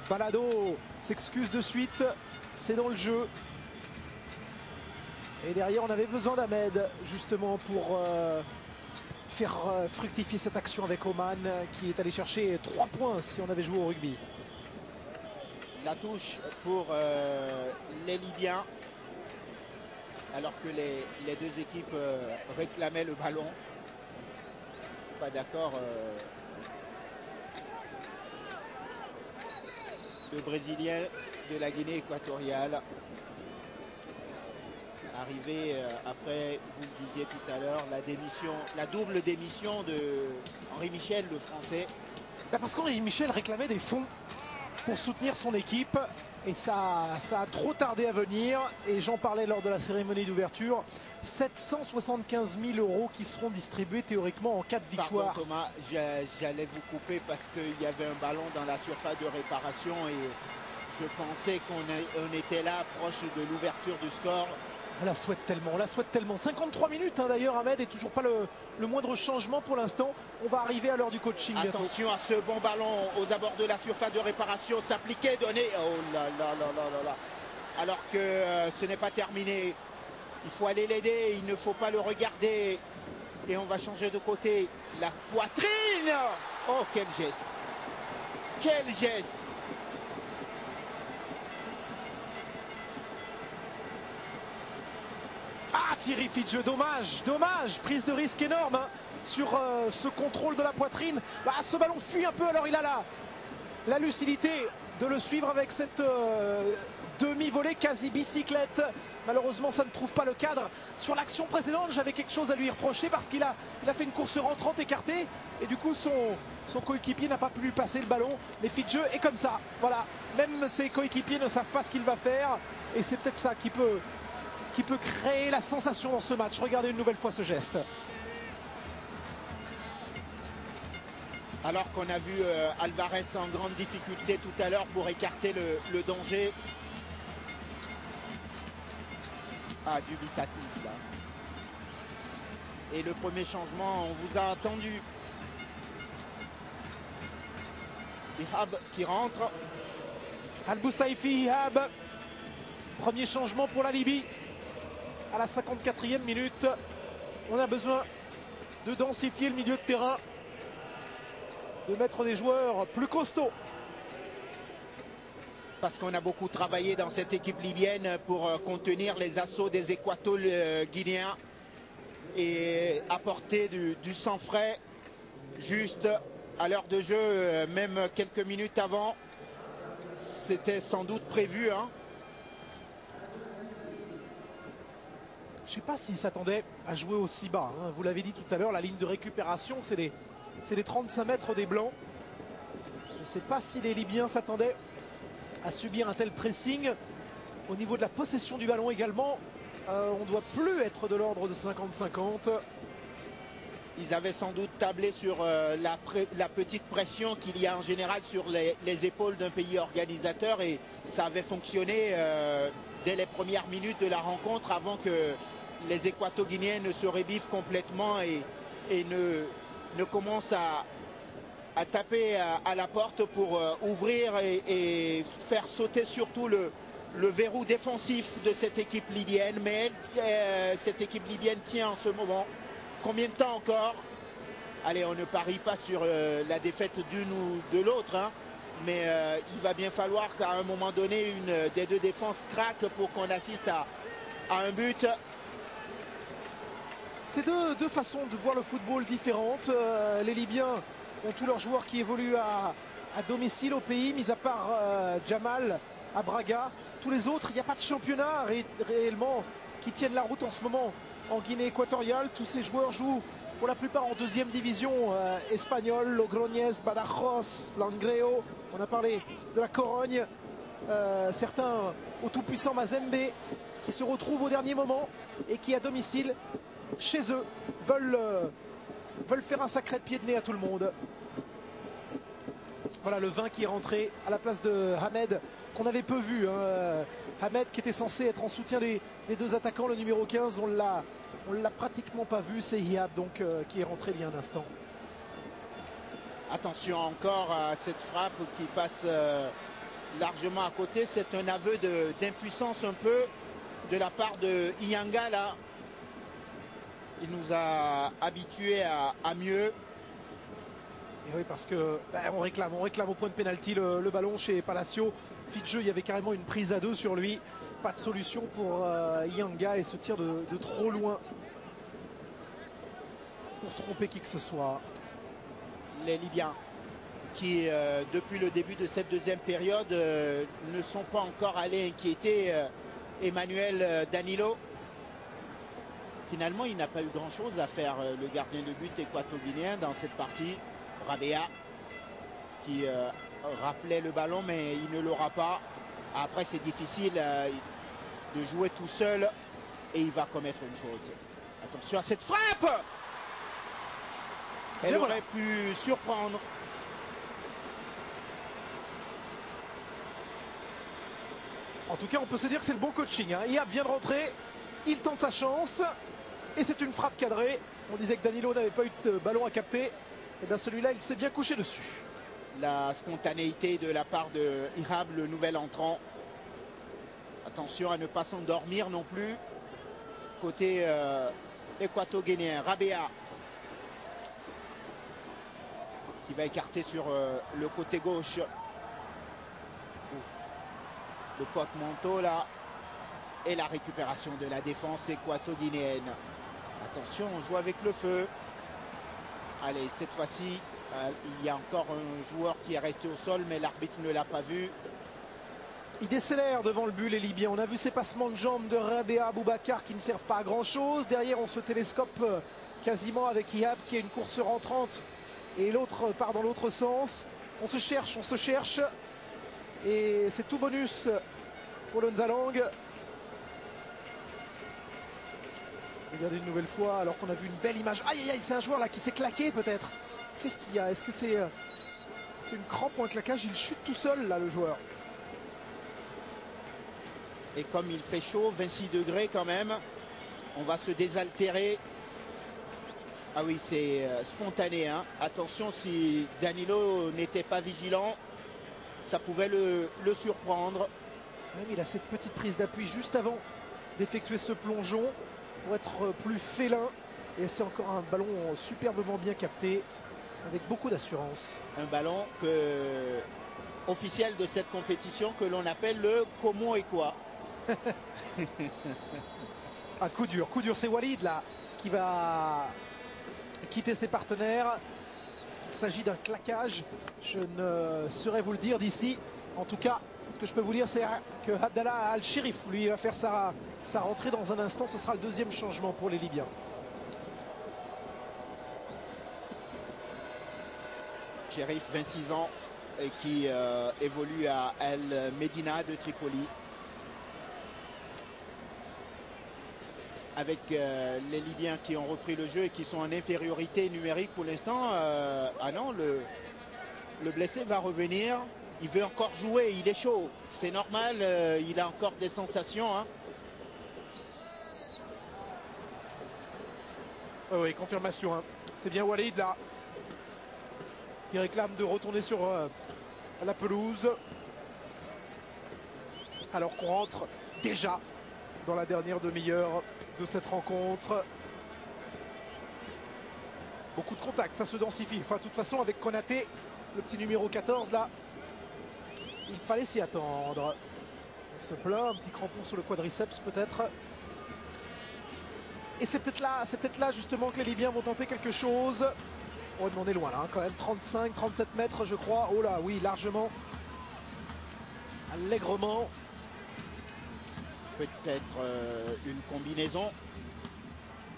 Balado s'excuse de suite, c'est dans le jeu. Et derrière, on avait besoin d'Ahmed, justement, pour faire fructifier cette action avec Oman, qui est allé chercher 3 points si on avait joué au rugby. La touche pour les Libyens, alors que les deux équipes réclamaient le ballon. Pas d'accord. Le Brésilien de la Guinée équatoriale, arrivé après, vous le disiez tout à l'heure, la double démission de Henri Michel, le Français. Parce qu'Henri Michel réclamait des fonds pour soutenir son équipe et ça a trop tardé à venir. Et j'en parlais lors de la cérémonie d'ouverture. 775 000 € qui seront distribués théoriquement en cas de victoire. Pardon Thomas, j'allais vous couper parce qu'il y avait un ballon dans la surface de réparation et je pensais qu'on était là proche de l'ouverture du score. On la souhaite tellement. 53 minutes hein, d'ailleurs, Ahmed, et toujours pas le moindre changement pour l'instant. On va arriver à l'heure du coaching bientôt. Attention à ce bon ballon aux abords de la surface de réparation, s'appliquer, donner. Oh là là là là là là. Alors que ce n'est pas terminé. Il faut aller l'aider, il ne faut pas le regarder. Et on va changer de côté. La poitrine. Oh, quel geste. Quel geste. Ah, Thierry Fidjeux, dommage, prise de risque énorme hein, sur ce contrôle de la poitrine. Ce ballon fuit un peu, alors il a la lucidité de le suivre avec cette demi-volée quasi bicyclette. Malheureusement, ça ne trouve pas le cadre. Sur l'action précédente, j'avais quelque chose à lui reprocher parce qu'il a fait une course rentrante écartée et du coup son coéquipier n'a pas pu lui passer le ballon. Mais Fidjeux est comme ça, voilà. Même ses coéquipiers ne savent pas ce qu'il va faire et c'est peut-être ça qui peut créer la sensation dans ce match. Regardez une nouvelle fois ce geste. Alors qu'on a vu Alvarez en grande difficulté tout à l'heure pour écarter le danger. Ah, dubitatif là. Et le premier changement, on vous a entendu. Ihab qui rentre. Al-Boussaifi, Ihab. Premier changement pour la Libye. À la 54e minute, on a besoin de densifier le milieu de terrain, de mettre des joueurs plus costauds. Parce qu'on a beaucoup travaillé dans cette équipe libyenne pour contenir les assauts des équato-guinéens et apporter du sang frais juste à l'heure de jeu, même quelques minutes avant. C'était sans doute prévu, hein. Je ne sais pas s'il s'attendait à jouer aussi bas. Hein. Vous l'avez dit tout à l'heure, la ligne de récupération, c'est les 35 mètres des Blancs. Je ne sais pas si les Libyens s'attendaient à subir un tel pressing. Au niveau de la possession du ballon également, on ne doit plus être de l'ordre de 50-50. Ils avaient sans doute tablé sur la petite pression qu'il y a en général sur les épaules d'un pays organisateur et ça avait fonctionné dès les premières minutes de la rencontre avant que les Équato-Guinéens ne se rébiffent complètement et ne commencent à taper à la porte pour ouvrir et faire sauter surtout le verrou défensif de cette équipe libyenne. Mais cette équipe libyenne tient en ce moment. Combien de temps encore? Allez, on ne parie pas sur la défaite d'une ou de l'autre, hein, mais il va bien falloir qu'à un moment donné, une des deux défenses craque pour qu'on assiste à un but. C'est deux façons de voir le football différentes. Les Libyens ont tous leurs joueurs qui évoluent à domicile au pays, mis à part Jamal à Braga. Tous les autres, il n'y a pas de championnat réellement qui tiennent la route en ce moment en Guinée équatoriale. Tous ces joueurs jouent pour la plupart en deuxième division espagnole, Logroñés, Badajoz, Langreo. On a parlé de la Corogne. Certains au tout-puissant Mazembe qui se retrouvent au dernier moment et qui à domicile, chez eux, veulent faire un sacré pied de nez à tout le monde. Voilà le 20 qui est rentré à la place de Hamed, qu'on avait peu vu. Hein. Hamed qui était censé être en soutien des deux attaquants, le numéro 15, on l'a pratiquement pas vu. C'est Ihab donc qui est rentré il y a un instant. Attention encore à cette frappe qui passe largement à côté. C'est un aveu d'impuissance un peu de la part de Ianga là. Il nous a habitués à mieux. Et oui, parce que on réclame au point de pénalty le ballon chez Palacio. Fit de jeu, il y avait carrément une prise à deux sur lui. Pas de solution pour Ianga et ce tir de trop loin pour tromper qui que ce soit. Les Libyens qui, depuis le début de cette deuxième période, ne sont pas encore allés inquiéter Emmanuel Danilo. Finalement, il n'a pas eu grand-chose à faire, le gardien de but équato-guinéen dans cette partie. Rabea qui rappelait le ballon, mais il ne l'aura pas. Après, c'est difficile de jouer tout seul et il va commettre une faute. Attention à cette frappe! Elle aurait pu surprendre. En tout cas, on peut se dire que c'est le bon coaching. Hein. Iab vient de rentrer, il tente sa chance et c'est une frappe cadrée. On disait que Danilo n'avait pas eu de ballon à capter. Et bien celui-là, il s'est bien couché dessus. La spontanéité de la part de Ihab, le nouvel entrant. Attention à ne pas s'endormir non plus. Côté équato-guinéen, Rabea qui va écarter sur le côté gauche. Le porte-manteau là. Et la récupération de la défense équato-guinéenne. Attention, on joue avec le feu. Allez, cette fois-ci, il y a encore un joueur qui est resté au sol, mais l'arbitre ne l'a pas vu. Il décélère devant le but, les Libyens. On a vu ces passements de jambes de Rabea, Boubacar qui ne servent pas à grand-chose. Derrière, on se télescope quasiment avec Ihab qui a une course rentrante. Et l'autre part dans l'autre sens. On se cherche. Et c'est tout bonus pour le Nzalang. Regardez une nouvelle fois, alors qu'on a vu une belle image. Aïe, aïe, aïe, c'est un joueur là qui s'est claqué peut-être. Qu'est-ce qu'il y a? Est-ce que c'est une crampe ou un claquage? Il chute tout seul là, le joueur. Et comme il fait chaud, 26 degrés quand même, on va se désaltérer. Ah oui, c'est spontané. Hein. Attention, si Danilo n'était pas vigilant, ça pouvait le surprendre. Même il a cette petite prise d'appui juste avant d'effectuer ce plongeon pour être plus félin. Et c'est encore un ballon superbement bien capté, avec beaucoup d'assurance. Un ballon officiel de cette compétition que l'on appelle le Como et quoi. Ah, coup dur, c'est Walid là qui va quitter ses partenaires. Est-ce qu'il s'agit d'un claquage? Je ne saurais vous le dire d'ici. En tout cas, ce que je peux vous dire, c'est que Abdallah Al-Shérif, lui, va faire sa rentrée dans un instant. Ce sera le deuxième changement pour les Libyens. Shérif, 26 ans, et qui évolue à El Medina de Tripoli. Avec les Libyens qui ont repris le jeu et qui sont en infériorité numérique pour l'instant. Ah non, le blessé va revenir. Il veut encore jouer, il est chaud. C'est normal, il a encore des sensations. Hein. Oh oui, confirmation. Hein. C'est bien Walid là. Qui réclame de retourner sur la pelouse. Alors qu'on rentre déjà dans la dernière demi-heure de cette rencontre. Beaucoup de contacts, ça se densifie. Enfin, de toute façon, avec Konaté, le petit numéro 14 là, il fallait s'y attendre. On se plaint, un petit crampon sur le quadriceps peut-être. Et c'est peut-être là justement que les Libyens vont tenter quelque chose. Oh, on est loin là, hein, quand même 35-37 mètres je crois. Oh là, oui, largement. Allègrement. Peut-être une combinaison.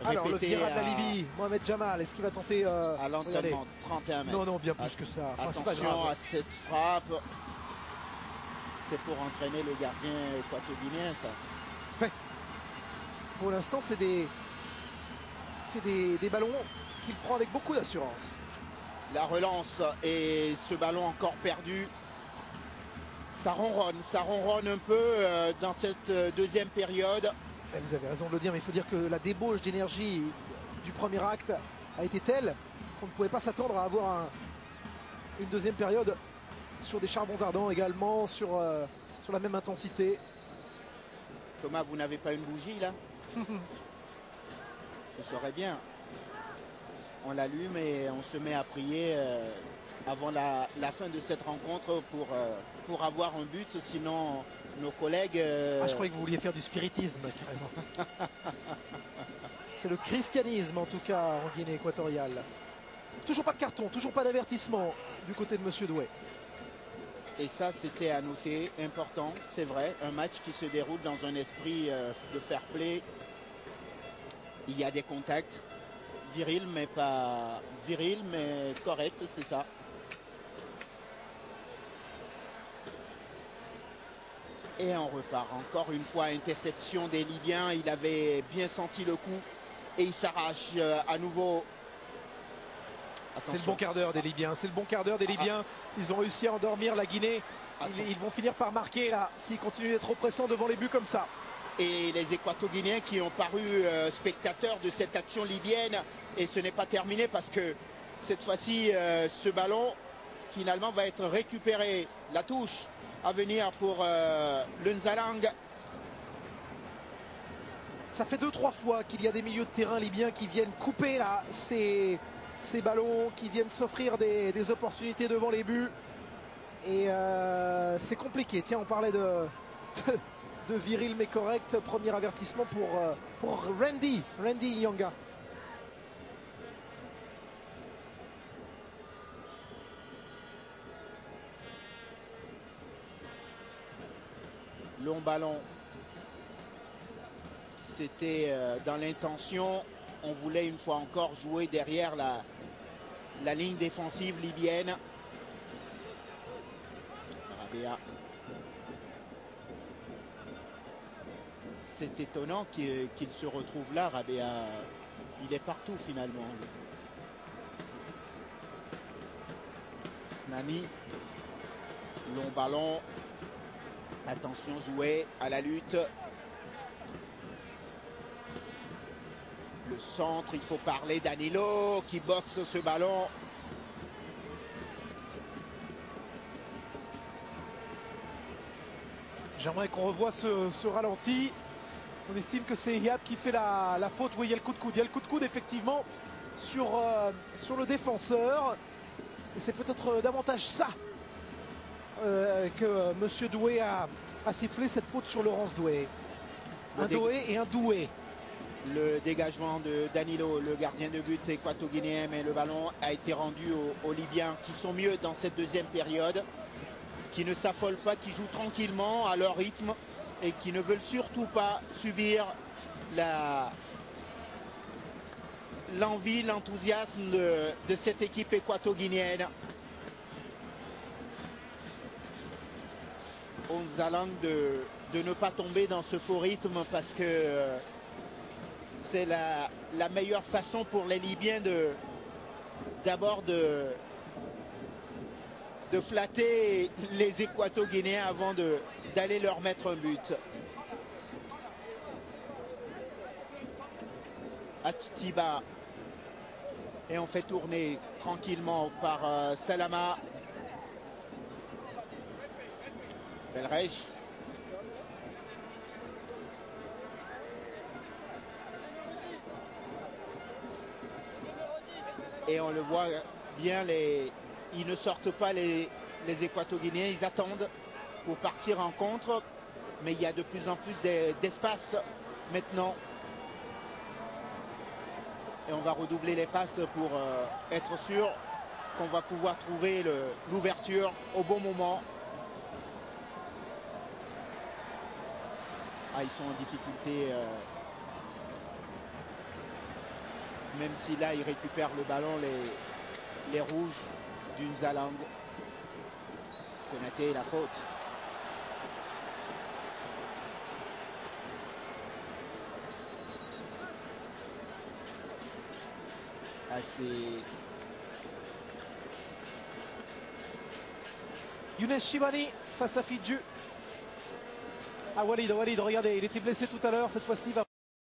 Alors le Fiera de la Libye, Mohamed Jamal, est-ce qu'il va tenter à l'entraînement, 31 mètres. Non, bien plus que ça. Enfin, attention à cette frappe. C'est pour entraîner le gardien équato-guinéen, ça. Ouais. Pour l'instant, c'est des ballons qu'il prend avec beaucoup d'assurance. La relance et ce ballon encore perdu. Ça ronronne un peu dans cette deuxième période. Et vous avez raison de le dire, mais il faut dire que la débauche d'énergie du premier acte a été telle qu'on ne pouvait pas s'attendre à avoir une deuxième période sur des charbons ardents également, sur la même intensité. Thomas, vous n'avez pas une bougie là? Ce serait bien. On l'allume et on se met à prier avant la fin de cette rencontre pour avoir un but. Sinon, nos collègues... Ah, je croyais que vous vouliez faire du spiritisme, carrément. C'est le christianisme, en tout cas, en Guinée équatoriale. Toujours pas de carton, toujours pas d'avertissement du côté de Monsieur Doué. Et ça, c'était à noter, important, c'est vrai. Un match qui se déroule dans un esprit de fair play. Il y a des contacts. Viril, mais pas viril, mais correct, c'est ça. Et on repart encore une fois, interception des Libyens. Il avait bien senti le coup et il s'arrache à nouveau. C'est le bon quart d'heure des Libyens, c'est le bon quart d'heure des Libyens. Ils ont réussi à endormir la Guinée. Ils vont finir par marquer là, s'ils continuent d'être oppressants devant les buts comme ça. Et les Équato-Guinéens qui ont paru spectateurs de cette action libyenne. Et ce n'est pas terminé parce que cette fois-ci, ce ballon finalement va être récupéré. La touche à venir pour le Nzalang. Ça fait 2-3 fois qu'il y a des milieux de terrain libyens qui viennent couper là ces ballons, qui viennent s'offrir des opportunités devant les buts. Et c'est compliqué. Tiens, on parlait de viril mais correct. Premier avertissement pour Randy Nyanga. Long ballon. C'était dans l'intention. On voulait une fois encore jouer derrière la ligne défensive libyenne. Rabea. C'est étonnant qu'il se retrouve là, Rabea. Il est partout finalement. Nani. Long ballon. Attention, joué à la lutte. Le centre, il faut parler Danilo qui boxe ce ballon. J'aimerais qu'on revoie ce ralenti. On estime que c'est Yab qui fait la faute. Oui, il y a le coup de coude. Il y a le coup de coude effectivement sur le défenseur. Et c'est peut-être davantage ça que Monsieur Doué a sifflé, cette faute sur Laurence Doué. Un Doué et un Doué. Le dégagement de Danilo, le gardien de but équato-guinéen, mais le ballon a été rendu aux Libyens qui sont mieux dans cette deuxième période, qui ne s'affolent pas, qui jouent tranquillement à leur rythme et qui ne veulent surtout pas subir l'envie, l'enthousiasme de cette équipe équato-guinéenne. Aux Nzalang de ne pas tomber dans ce faux rythme parce que c'est la meilleure façon pour les Libyens d'abord de flatter les Équato-Guinéens avant d'aller leur mettre un but. Atiba. Et on fait tourner tranquillement par Salama. Belrech. Et on le voit bien, ils ne sortent pas les Équato-Guinéens, ils attendent pour partir en contre. Mais il y a de plus en plus d'espace maintenant. Et on va redoubler les passes pour être sûr qu'on va pouvoir trouver l'ouverture au bon moment. Ah, ils sont en difficulté. Même si là, ils récupèrent le ballon, les rouges du Nzalang. Konaté, la faute. Ah, c'est... Younes Shibani face à Fidju. Ah, Walid, regardez, il était blessé tout à l'heure. Cette fois-ci, il va